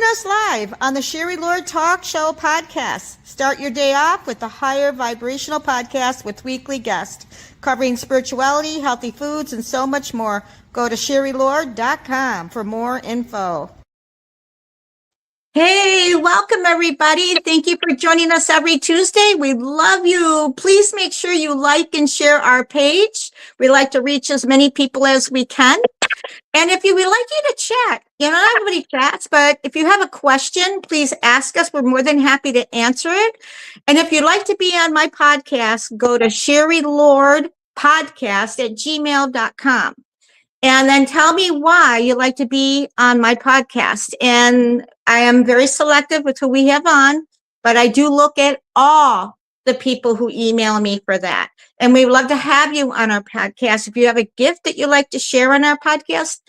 us live on the Sherry Lord Talk Show podcast. Start your day off with a higher vibrational podcast with weekly guests covering spirituality, healthy foods, and so much more. Go to sherrylord.com for more info. Hey, welcome everybody. Thank you for joining us every Tuesday. We love you. Please make sure you like and share our page. We like to reach as many people as we can. And if you would like you to chat, not everybody chats, but if you have a question, please ask us. We're more than happy to answer it. And if you'd like to be on my podcast, go to sherrylordpodcast@gmail.com. And then tell me why you'd like to be on my podcast. And I am very selective with who we have on, but I do look at all the people who email me for that. And we would love to have you on our podcast. If you have a gift that you'd like to share on our podcast,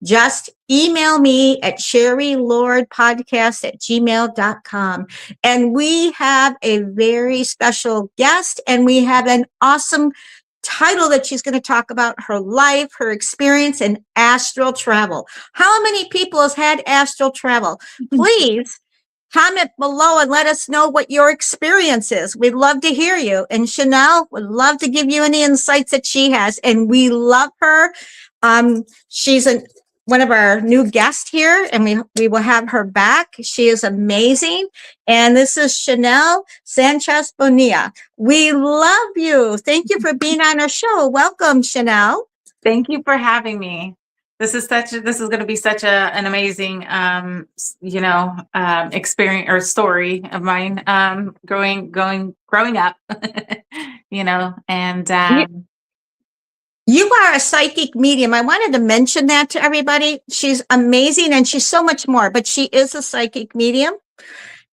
just email me at sherrylordpodcast@gmail.com. And we have a very special guest, and we have an awesome title that she's going to talk about her life, her experience in astral travel. How many people has had astral travel? Please comment below and let us know what your experience is. We'd love to hear you. And Chanel would love to give you any insights that she has. And we love her. She's one of our new guests here, and we will have her back. She is amazing. And this is Chanel Sanchez-Bonilla. We love you. Thank you for being on our show. Welcome, Chanel. Thank you for having me. This is going to be such an amazing, experience or story of mine, growing up, and you are a psychic medium. I wanted to mention that to everybody. She's amazing, and she's so much more, but she is a psychic medium.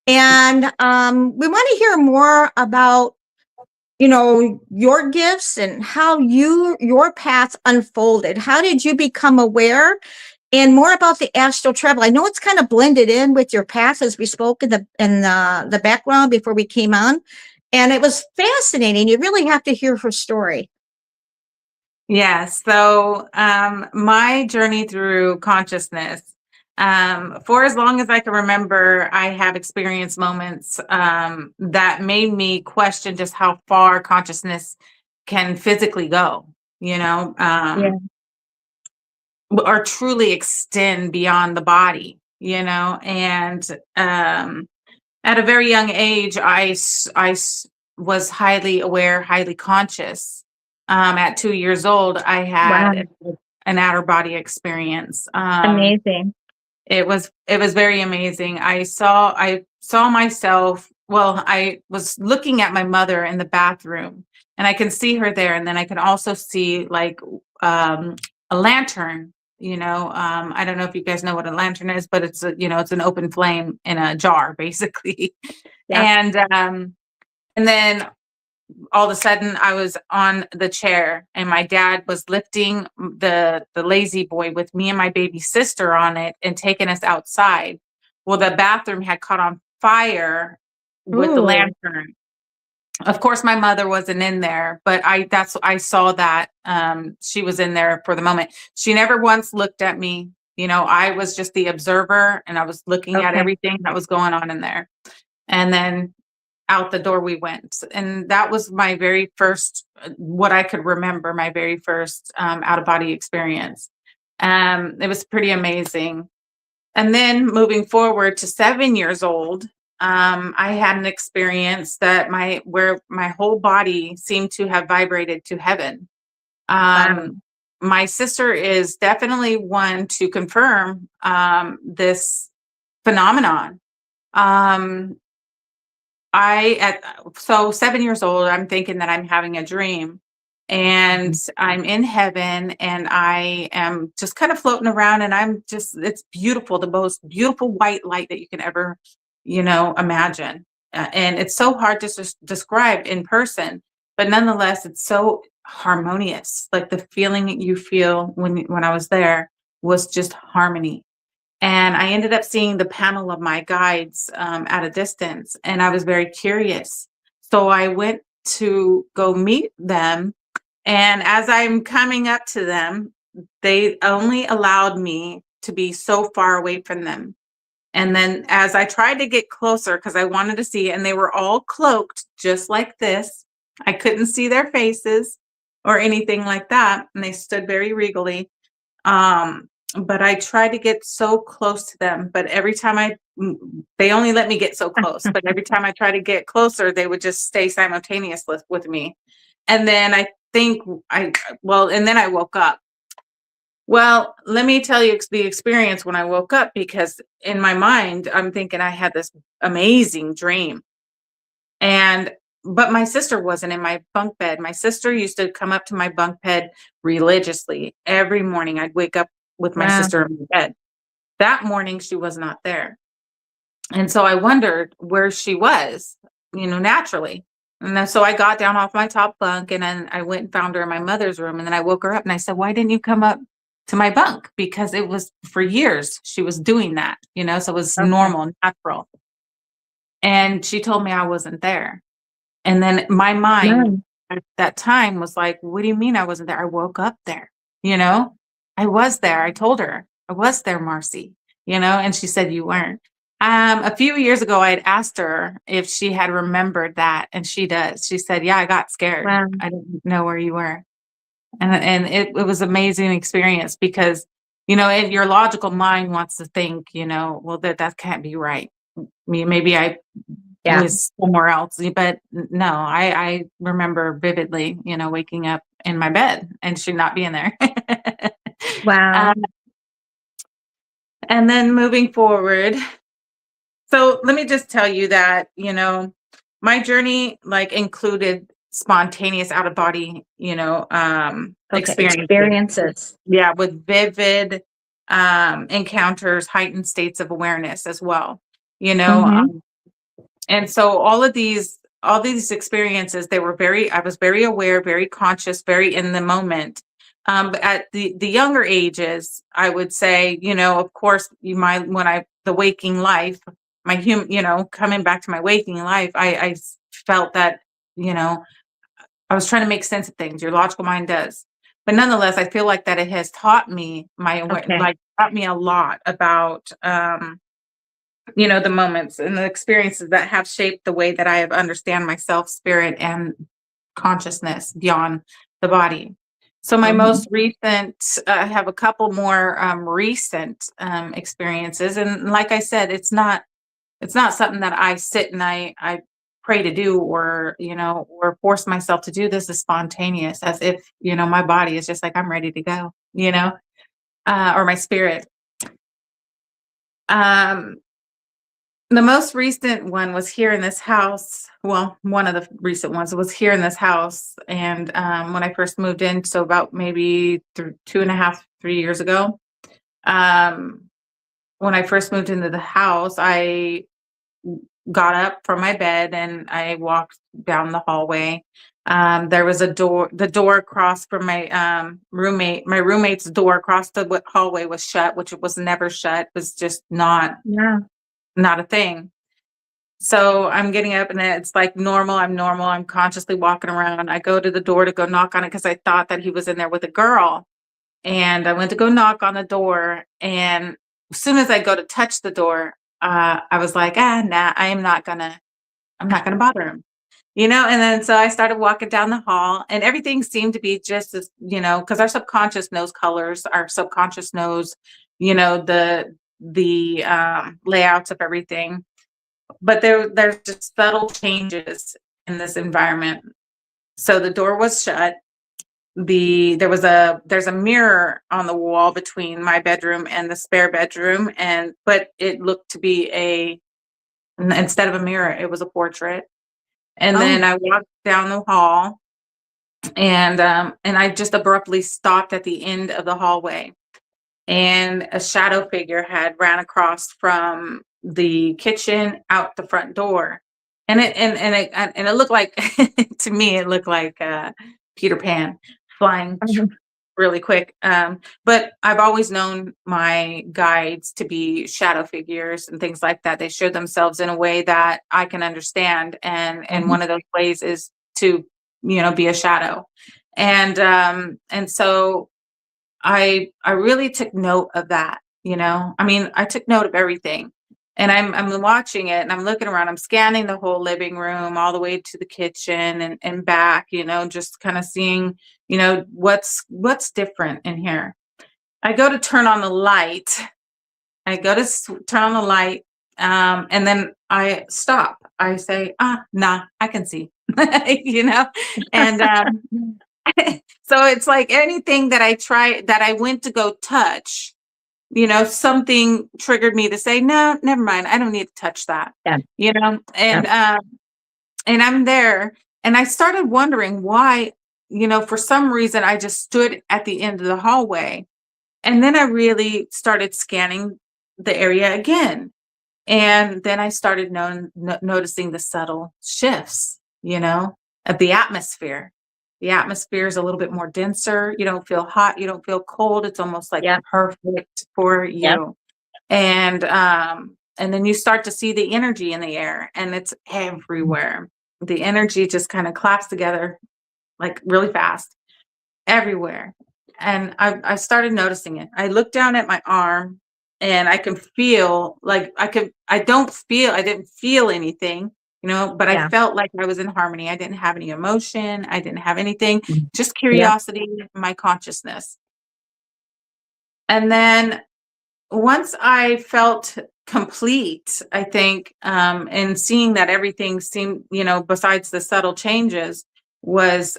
And we want to hear more about, your gifts and how your path unfolded. How did you become aware? And more about the astral travel. I know it's kind of blended in with your path, as we spoke in the background before we came on. And it was fascinating. You really have to hear her story. Yeah. So my journey through consciousness, for as long as I can remember, I have experienced moments that made me question just how far consciousness can physically go, or truly extend beyond the body, and at a very young age, I was highly aware, highly conscious. At 2 years old, I had an outer body experience. Amazing. It was very amazing. I saw myself. Well, I was looking at my mother in the bathroom, and I can see her there, and then I can also see like a lantern. I don't know if you guys know what a lantern is, but it's it's an open flame in a jar, basically. Yeah. And then all of a sudden I was on the chair, and my dad was lifting the lazy boy with me and my baby sister on it and taking us outside. Well, the bathroom had caught on fire with the lantern. Of course, my mother wasn't in there, but I saw that she was in there for the moment. She never once looked at me. I was just the observer, and I was looking at everything that was going on in there. And then out the door we went. And that was my very first, what I could remember, my very first out-of-body experience. It was pretty amazing. And then moving forward to 7 years old, I had an experience where my whole body seemed to have vibrated to heaven. My sister is definitely one to confirm this phenomenon. So 7 years old, I'm thinking that I'm having a dream, and I'm in heaven, and I am just kind of floating around, and it's beautiful, the most beautiful white light that you can ever, imagine. And it's so hard to describe in person, but nonetheless, it's so harmonious. Like the feeling you feel when I was there was just harmony. And I ended up seeing the panel of my guides at a distance, and I was very curious. So I went to go meet them. And as I'm coming up to them, they only allowed me to be so far away from them. And then as I tried to get closer, because I wanted to see, and they were all cloaked just like this. I couldn't see their faces or anything like that. And they stood very regally. But I tried to get so close to them, but every time they only let me get so close, but every time I try to get closer, they would just stay simultaneous with me. And then and then I woke up. Well, let me tell you the experience when I woke up, because in my mind, I'm thinking I had this amazing dream. But my sister wasn't in my bunk bed. My sister used to come up to my bunk bed religiously. Every morning I'd wake up with my Wow. sister in bed. That morning she was not there. And so I wondered where she was, naturally. And then, so I got down off my top bunk, and then I went and found her in my mother's room. And then I woke her up and I said, "Why didn't you come up to my bunk?" Because it was for years she was doing that, so it was Okay. normal, natural. And she told me I wasn't there. And then my mind No. at that time was like, "What do you mean I wasn't there? I woke up there, you know? I was there." I told her, "I was there, Marcy," and she said, "You weren't." A few years ago, I had asked her if she had remembered that, and she does. She said, "Yeah, I got scared. Wow. I didn't know where you were." And it was amazing experience, because, and your logical mind wants to think, well, that can't be right. Maybe I Yeah. was somewhere else, but no, I remember vividly, waking up in my bed and she not being there. Wow. Um, and then moving forward, so let me just tell you that, my journey like included spontaneous out of body, Okay. experiencing. Experiences. Yeah, with vivid encounters, heightened states of awareness as well. You know, Mm-hmm. And so all these experiences, I was very aware, very conscious, very in the moment. But at the younger ages, I would say, of course, the waking life, coming back to my waking life, I felt that, you know, I was trying to make sense of things. Your logical mind does. But nonetheless, I feel like that it has taught me Okay. taught me a lot about, the moments and the experiences that have shaped the way that I have understand myself, spirit, and consciousness beyond the body. So my Mm-hmm. most recent, I have a couple more recent experiences, and like I said, it's not something that I sit and I pray to do, or or force myself to do. This is spontaneous, as if my body is just like, I'm ready to go, or my spirit. Um, The most recent one was here in this house. Well, one of the recent ones was here in this house. And when I first moved in, so about maybe 2.5, 3 years ago, um, when I first moved into the house, I got up from my bed and I walked down the hallway. There was the door across from my roommate's door across the hallway was shut, which it was never shut, it was just Yeah. not a thing. So I'm getting up and it's like normal. I'm normal. I'm consciously walking around. I go to the door to go knock on it because I thought that he was in there with a girl. And I went to go knock on the door. And as soon as I go to touch the door, I was like, nah, I'm not gonna bother him. And then so I started walking down the hall, and everything seemed to be just as, because our subconscious knows colors, our subconscious knows, the layouts of everything, but there's just subtle changes in this environment. So the door was shut. There's a mirror on the wall between my bedroom and the spare bedroom, but it looked to be instead of a mirror, it was a portrait. And Oh. then I walked down the hall, and I just abruptly stopped at the end of the hallway, and a shadow figure had ran across from the kitchen out the front door, and it looked like to me it looked like Peter Pan flying really quick. But I've always known my guides to be shadow figures and things like that. They show themselves in a way that I can understand, and Mhm. one of those ways is to be a shadow. And so I really took note of that. I mean, I took note of everything. And I'm watching it and I'm looking around, I'm scanning the whole living room all the way to the kitchen and back, just kind of seeing, what's different in here. I go to turn on the light. I go to turn on the light, and then I stop. I say, nah, I can see, and so it's like anything that I went to go touch, something triggered me to say, no, never mind. I don't need to touch that, Yeah. and, Yeah. and I'm there and I started wondering why, for some reason I just stood at the end of the hallway. And then I really started scanning the area again. And then I started noticing the subtle shifts, of the atmosphere. The atmosphere is a little bit more denser. You don't feel hot. You don't feel cold. It's almost like Yeah. perfect for Yeah. you. And then you start to see the energy in the air, and it's everywhere. The energy just kind of claps together like really fast everywhere. And I started noticing it. I looked down at my arm and I can feel like I didn't feel anything, but I Yeah. felt like I was in harmony. I didn't have any emotion. I didn't have anything, just Yeah. curiosity, my consciousness. And then once I felt complete, I think, and seeing that everything seemed, besides the subtle changes was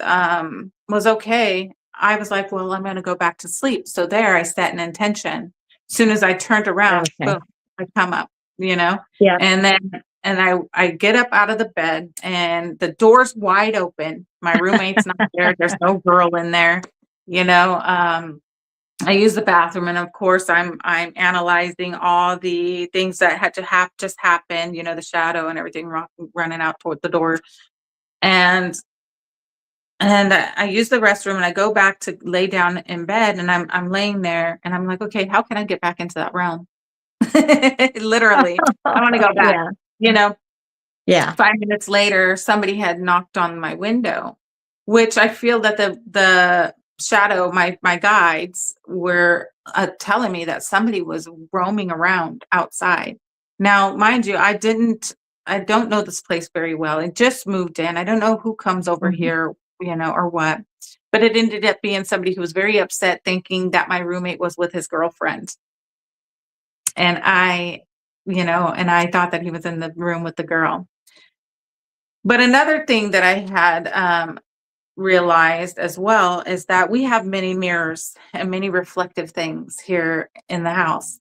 okay. I was like, well, I'm going to go back to sleep. So there I set an intention. As soon as I turned around, Okay. boom, I come up, Yeah. and then, and I get up out of the bed and the door's wide open. My roommate's not there. There's no girl in there, you know, um, I use the bathroom, and of course, I'm analyzing all the things that had to just happen. The shadow and everything running out toward the door, and I use the restroom, and I go back to lay down in bed, and I'm laying there, and I'm like, okay, how can I get back into that realm? Literally, I want to go back. Yeah. You know, Yeah. 5 minutes later, somebody had knocked on my window, which I feel that the shadow, my guides were telling me that somebody was roaming around outside. Now, mind you, I don't know this place very well. I just moved in. I don't know who comes over Mhm. here, or what. But it ended up being somebody who was very upset, thinking that my roommate was with his girlfriend, and I thought that he was in the room with the girl. But another thing that I had realized as well is that we have many mirrors and many reflective things here in the house.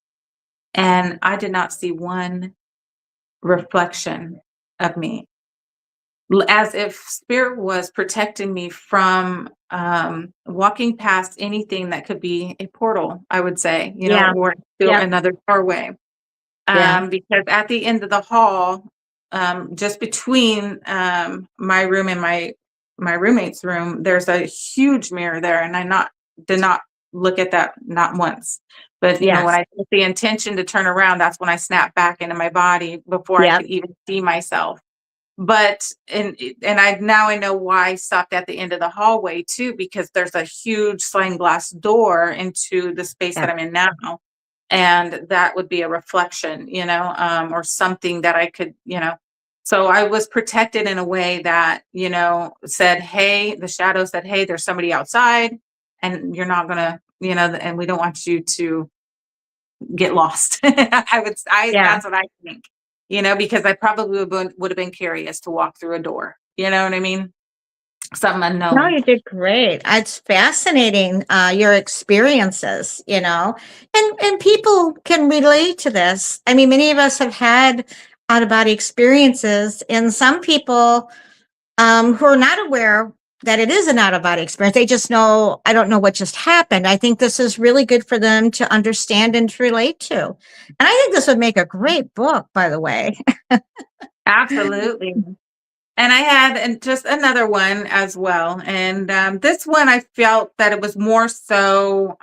And I did not see one reflection of me, as if spirit was protecting me from walking past anything that could be a portal, I would say, Yeah. or to Yeah. another doorway. Yeah. Because at the end of the hall, just between my room and my roommate's room, there's a huge mirror there, and I did not look at that not once. But when Yes. I took the intention to turn around, that's when I snapped back into my body before I Yeah. could even see myself. But and I know why I stopped at the end of the hallway too, because there's a huge sliding glass door into the space Yeah. that I'm in now, and that would be a reflection, or something that I could, so I was protected in a way that, said, hey, the shadow said, hey, there's somebody outside, and you're not gonna, and we don't want you to get lost. Yeah. That's what I think, because I probably would have been curious to walk through a door. You know what I mean? Something No, unknown. you did great. It's fascinating, your experiences, and people can relate to this. I mean, many of us have had out of body experiences, and some people who are not aware that it is an out of body experience. They just know, I don't know what just happened. I think this is really good for them to understand and to relate to. And I think this would make a great book, by the way. Absolutely. And I had just another one as well. And this one, I felt that it was more so,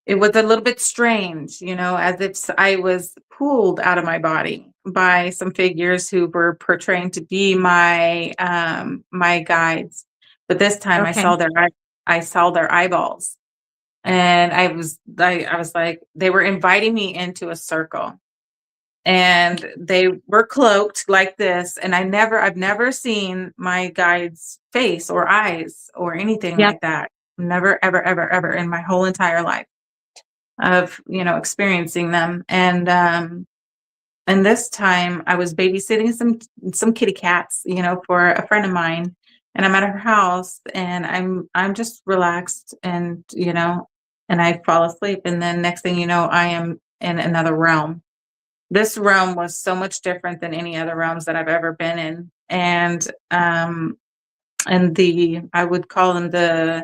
it was a little bit strange, as if I was pulled out of my body by some figures who were portraying to be my guides. But this time Okay. I saw their eyeballs. And I was like, they were inviting me into a circle. and they were cloaked like this. And I've never seen my guide's face or eyes or anything Yep. like that. Never, ever, ever, ever in my whole entire life of, experiencing them. And this time I was babysitting some kitty cats, for a friend of mine. And I'm at her house and I'm just relaxed and I fall asleep. And then next thing you know, I am in another realm. This realm was so much different than any other realms that I've ever been in. And I would call them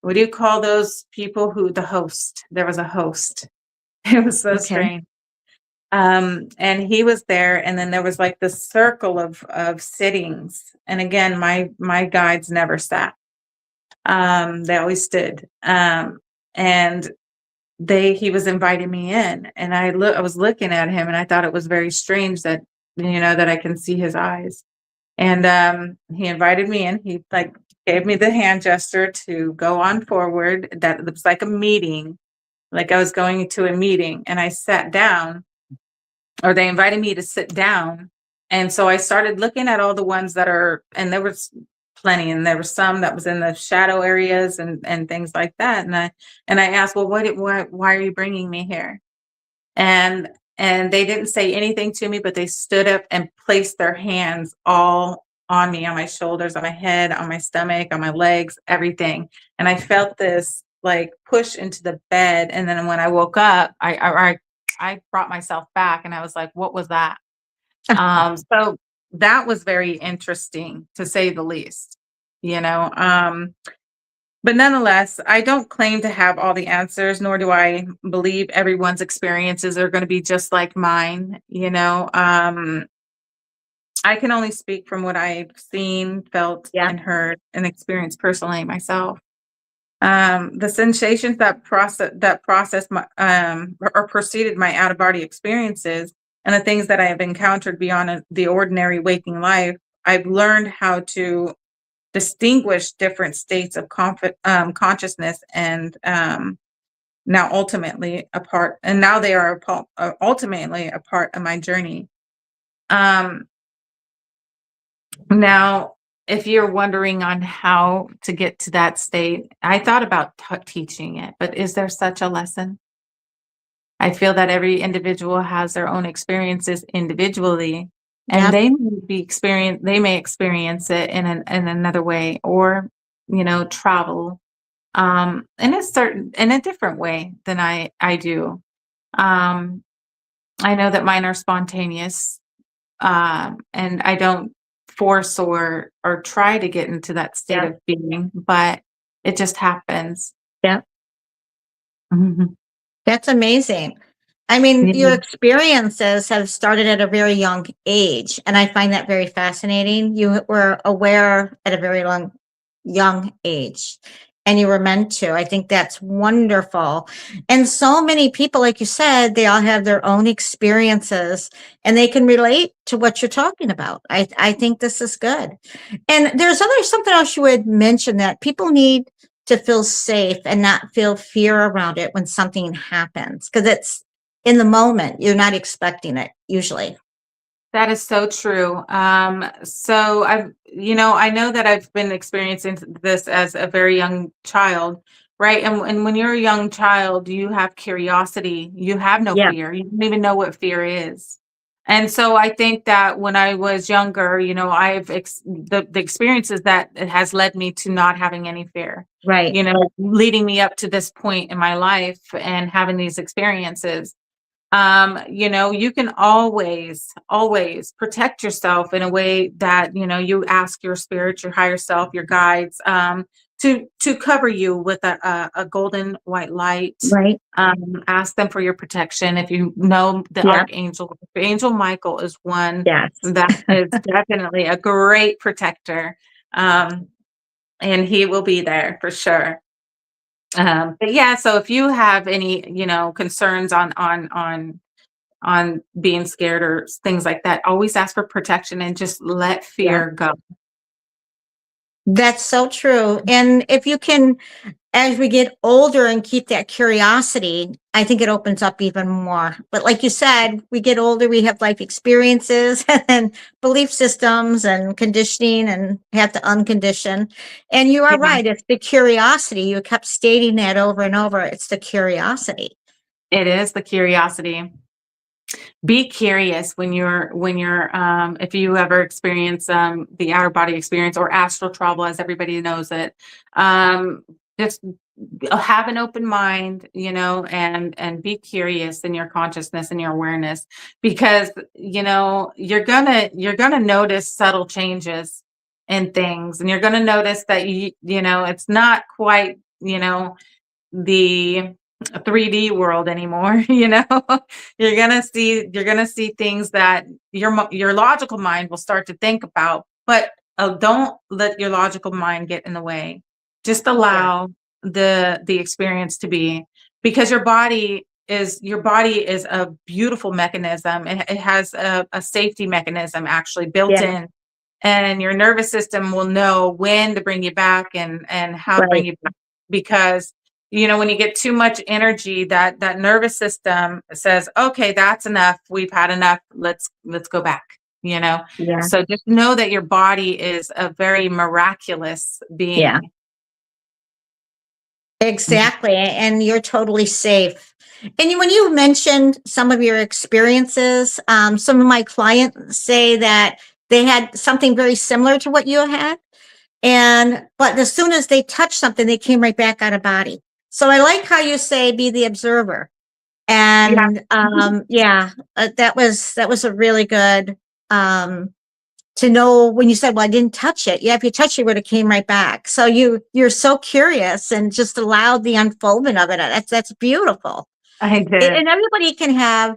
what do you call those people the host? There was a host. It was so Okay. strange. And he was there, and then there was like this circle of sittings. And again, my guides never sat. They always stood. And he was inviting me in, and I was looking at him, and I thought it was very strange that that I can see his eyes. And he invited me in. He like gave me the hand gesture to go on forward. That it was like a meeting, like I was going to a meeting, and I sat down, or they invited me to sit down. And so I started looking at all the ones and there was plenty, and there were some that was in the shadow areas and things like that. And I asked, well, why are you bringing me here? And they didn't say anything to me, but they stood up and placed their hands all on me, on my shoulders, on my head, on my stomach, on my legs, everything. And I felt this like push into the bed. And then when I woke up, I brought myself back, and I was like, what was that? So that was very interesting, to say the least, you know. But nonetheless, I don't claim to have all the answers, nor do I believe everyone's experiences are going to be just like mine. I can only speak from what I've seen, felt, Yeah. and heard and experienced personally myself. The sensations that process my or preceded my out of body experiences, and the things that I have encountered beyond the ordinary waking life, I've learned how to distinguish different states of consciousness, and now they are ultimately a part of my journey. Um, Now, if you're wondering on how to get to that state, I thought about teaching it, but is there such a lesson? I feel that every individual has their own experiences individually, and Yep. they may experience it in another way, or travel in a different way than I do. Um, I know that mine are spontaneous, and I don't force or try to get into that state Yep. of being, but it just happens. Yep. Mhm. That's amazing. I mean, your Yeah. experiences have started at a very young age, and I find that very fascinating. You were aware at a very young age, and you were meant to. I think that's wonderful. And so many people, like you said, they all have their own experiences, and they can relate to what you're talking about. I think this is good. And there's something else you would mention, that people need to feel safe and not feel fear around it when something happens, because it's in the moment. You're not expecting it usually. That is so true. So I know that I've been experiencing this as a very young child, right? And when you're a young child, you have curiosity, you have no Yeah. fear, you don't even know what fear is. And so I think that when I was younger, the experiences that it has led me to not having any fear, Right. leading me up to this point in my life and having these experiences. You can always protect yourself in a way that you ask your spirit, your higher self, your guides, to cover you with a golden white light. Right. Ask them for your protection. If you know the Yeah. archangel, Angel Michael is one Yes. that is definitely a great protector, and he will be there for sure. But yeah, so if you have any, concerns on being scared or things like that, always ask for protection and just let Yeah. fear go. That's so true. And if you can, as we get older and keep that curiosity, I think it opens up even more. But like you said, we get older, we have life experiences and belief systems and conditioning and have to uncondition. And you are Yeah, right. It's the curiosity. You kept stating that over and over. It's the curiosity. it is the curiosity. Be curious when you're if you ever experience the outer body experience or astral travel as everybody knows it. Just have an open mind, and be curious in your consciousness and your awareness, because you're gonna notice subtle changes in things, and you're gonna notice that it's not quite the 3D world anymore. You're gonna see things that your logical mind will start to think about, but don't let your logical mind get in the way. Just Yeah. allow the experience to be, because your body is a beautiful mechanism. It has a safety mechanism actually built Yeah. in, and your nervous system will know when to bring you back and how to bring Right. you back, because when you get too much energy, that nervous system says, okay, that's enough, we've had enough, let's go back. Yeah. So just know that your body is a very miraculous Yeah. being. Mhm. Exactly. And you're totally safe. And when you mentioned some of your experiences, some of my clients say that they had something very similar to what you had. But as soon as they touched something, they came right back out of body. So I like how you say, be the observer. Yeah. And yeah, that was a really good, um, to know when you said, well, I didn't touch it. Yeah, if you touched it, it would have came right back. So you're so curious and just allowed the unfoldment of it. That's beautiful. I did. And everybody can have,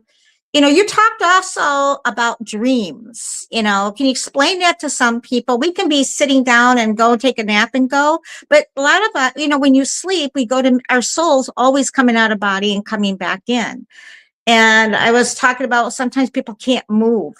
you talked also about dreams. Can you explain that to some people? We can be sitting down and go take a nap and go, but a lot of us, when you sleep, we go to our souls always coming out of body and coming back in. And I was talking about sometimes people can't move.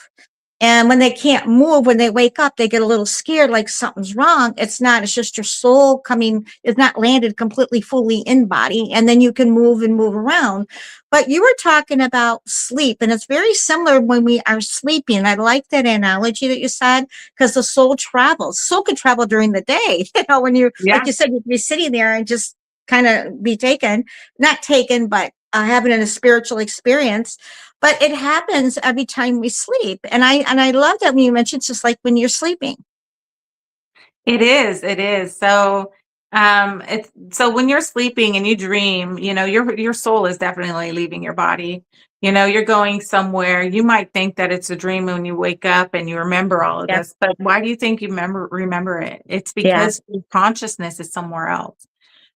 And when they can't move, when they wake up, they get a little scared, like something's wrong. It's not, it's just your soul coming, it's not landed completely fully in body. And then you can move and move around. But you were talking about sleep, and it's very similar when we are sleeping. I like that analogy that you said, because the soul travels. Soul can travel during the day. When you, like Yeah. you said, you'd be sitting there and just kind of be taken, not taken, but having a spiritual experience. But it happens every time we sleep. And I love that when you mentioned it's just like when you're sleeping. It is. So when you're sleeping and you dream, your soul is definitely leaving your body. You're going somewhere. You might think that it's a dream when you wake up and you remember all of Yeah. this, but why do you think you remember it? It's Yeah. because your consciousness is somewhere else.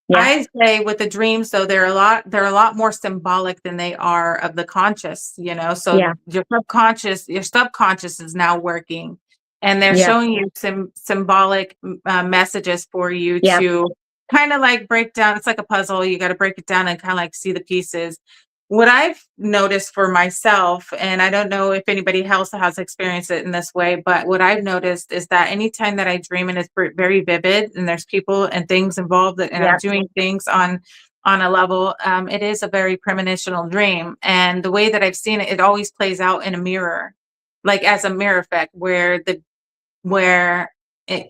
Yeah. I say with the dreams, though, they're a lot more symbolic than they are of the conscious. So Yeah. your subconscious is now working, and they're Yeah. showing you some symbolic messages for you Yeah. to kind of like break down. It's like a puzzle. You got to break it down and kind of like see the pieces. What I've noticed for myself, and I don't know if anybody else has experienced it in this way, but what I've noticed is that anytime that I dream and it's very vivid and there's people and things involved and I'm Yeah. doing things on a level, it is a very premonitional dream. And the way that I've seen it, it always plays out in a mirror, like as a mirror effect, where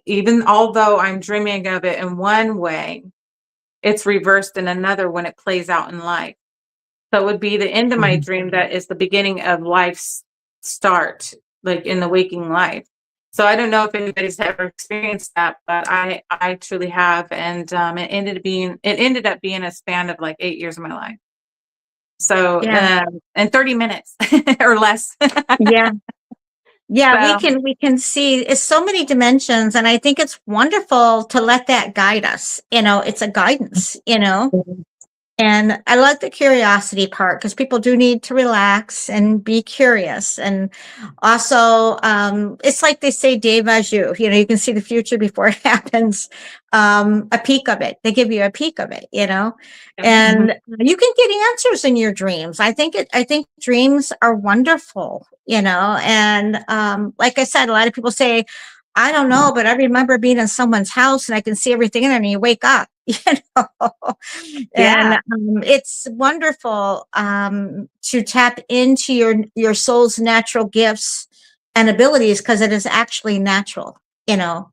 even although I'm dreaming of it in one way, it's reversed in another when it plays out in life. So it would be the end of my Mhm. dream that is the beginning of life's start, like in the waking life. So I don't know if anybody's ever experienced that, but I truly have, and it ended up being a span of like 8 years of my life. So Yeah. and 30 minutes or less. Yeah. Yeah. We So can see it's so many dimensions. And I think it's wonderful to let that guide us. It's a guidance. And I like the curiosity part because people do need to relax and be curious. And also, it's like they say, déjà vu. You can see the future before it happens. A peek of it. They give you a peek of it. mhm. And you can get answers in your dreams. I think dreams are wonderful. And like I said, a lot of people say, I don't know, but I remember being in someone's house and I can see everything in there and you wake up, know, and Yeah. it's wonderful to tap into your soul's natural gifts and abilities because it is actually natural, you know.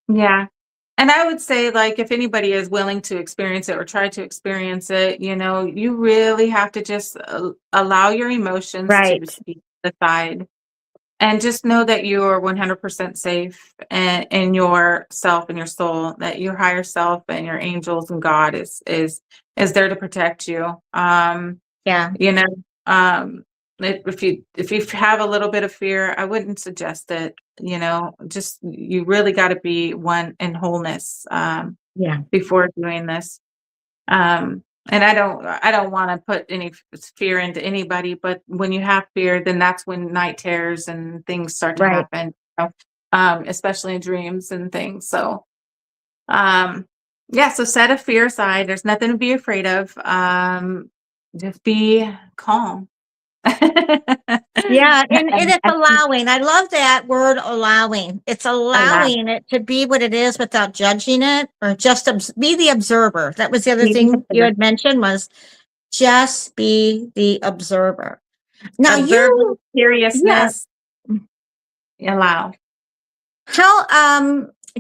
Yeah. And I would say, like, if anybody is willing to experience it or try to experience it, you really have to just allow your emotions to Right. speak aside and just know that you are 100% safe in yourself and your soul, that your higher self and your angels and God is there to protect you. Yeah. You know, um, if you have a little bit of fear, I wouldn't suggest it. Just you really got to be one in wholeness Yeah. before doing this. And I don't want to put any fear into anybody, but when you have fear, then that's when night terrors and things start to Right. happen. Especially in dreams and things. So um, yeah, so set a fear aside. There's nothing to be afraid of. Just be calm. Yeah, and it's And allowing. I love that word allowing. It's allow. allowing it to be what it is without judging it or just be the observer. That was the other Be the thing you observer. had mentioned was just be the observer. Now Observing, yeah, seriousness, allow. how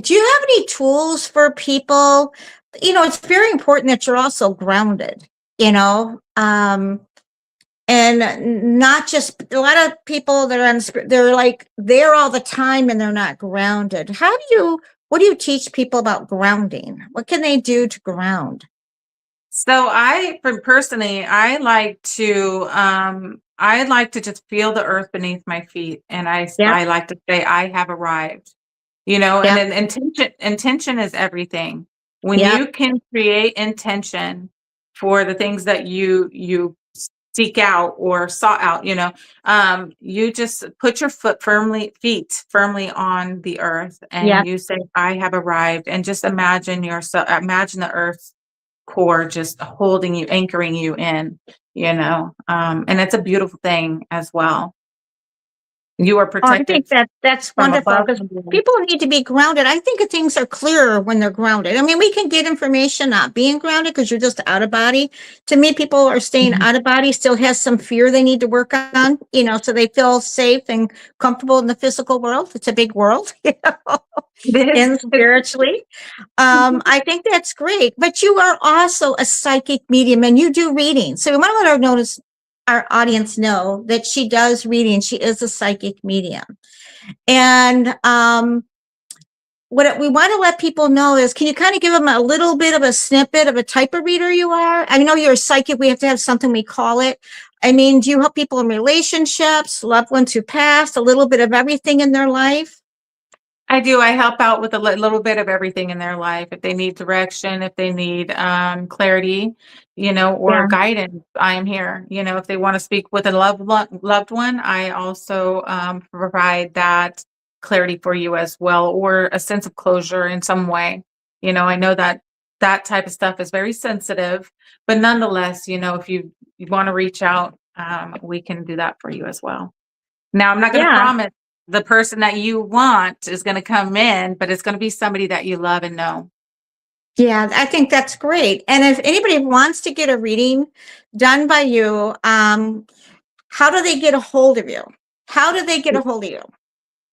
do you have any tools for people? It's very important that you're also grounded, you know. And not just a lot of people that are they're like there all the time and they're not grounded. What do you teach people about grounding? What can they do to ground? So personally, I like to just feel the earth beneath my feet, and Yep. I like to say I have arrived. And Yep. then intention is everything. When Yep. you can create intention for the things that you seek out or sought out, you just put your feet firmly on the earth, and Yep. you say I have arrived, and just imagine the earth core just holding you, anchoring you in, and it's a beautiful thing as well. You are Oh, I think protected that's from wonderful above because and below. people need to be grounded. I think that things are clearer when they're grounded. I mean, we can get information not being grounded because you're just out of body. To me, people are staying Mhm. out of body, still has some fear they need to work on, so they feel safe and comfortable in the physical world. It's a big world, It is. and spiritually. I think that's great. But you are also a psychic medium and you do readings. So we want to let our audience know that she does reading. She is a psychic medium. And what we want to let people know is, can you kind of give them a little bit of a snippet of a type of reader you are? I know you're a psychic. We have to have something we call it. I mean, do you help people in relationships, loved ones who passed, a little bit of everything in their life? I do. I help out with a little bit of everything in their life. If they need direction, if they need clarity, or Yeah. guidance, I am here. If they want to speak with a loved one, I also provide that clarity for you as well, or a sense of closure in some way. I know that that type of stuff is very sensitive, but nonetheless, if you want to reach out, we can do that for you as well. Now, I'm not going to Yeah. promise the person that you want is going to come in, but it's going to be somebody that you love and know. Yeah, I think that's great. And if anybody wants to get a reading done by you, how do they get a hold of you? How do they get a hold of you?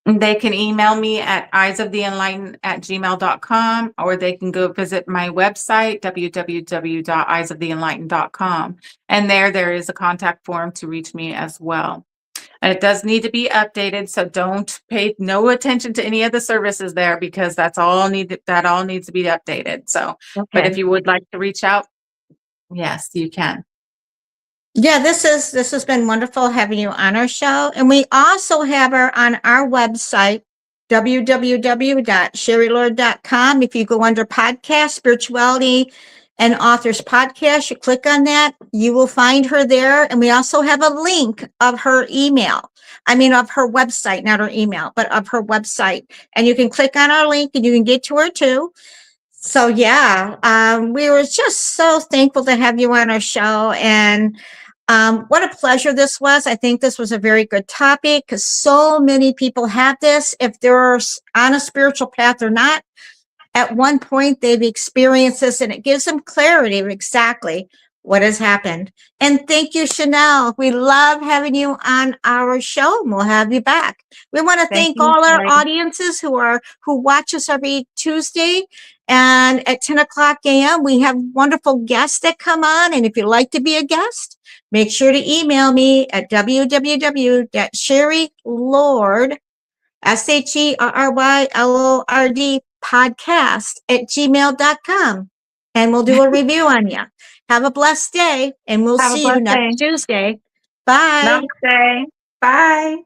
They can email me at eyesoftheEnlightened@gmail.com, or they can go visit my website, www.eyesoftheEnlightened.com. And there is a contact form to reach me as well. And it does need to be updated, so don't pay no attention to any of the services there, because that all needs to be updated. So, but if Okay. you would like to reach out, yes, you can. Yeah, this has been wonderful having you on our show. And we also have her on our website, www.sherrylord.com. If you go under podcast, spirituality and authors podcast, you click on that, you will find her there. And we also have a link of her email. I mean, of her website, not her email, but of her website. And you can click on our link and you can get to her too. So yeah, we were just so thankful to have you on our show. And What a pleasure this was. I think this was a very good topic because so many people have this. If they're on a spiritual path or not, at one point they've experienced this, and it gives them clarity of exactly what has happened. And thank you, Chanel. We love having you on our show, and we'll have you back. We want to thank you, all our Sherry. audiences who watch us every Tuesday. And at 10 o'clock a.m., we have wonderful guests that come on. And if you'd like to be a guest, make sure to email me at www.sherrylord, SHERRYLORD podcast@gmail.com. And we'll do a review on you. Have a blessed day, and we'll Have a see you blessed day. next Tuesday. Bye. Namaste. Bye.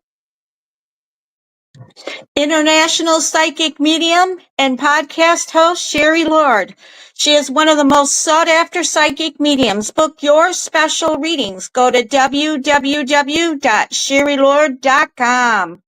International psychic medium and podcast host Sherry Lord. She is one of the most sought after psychic mediums. Book your special readings. Go to www.sherrylord.com.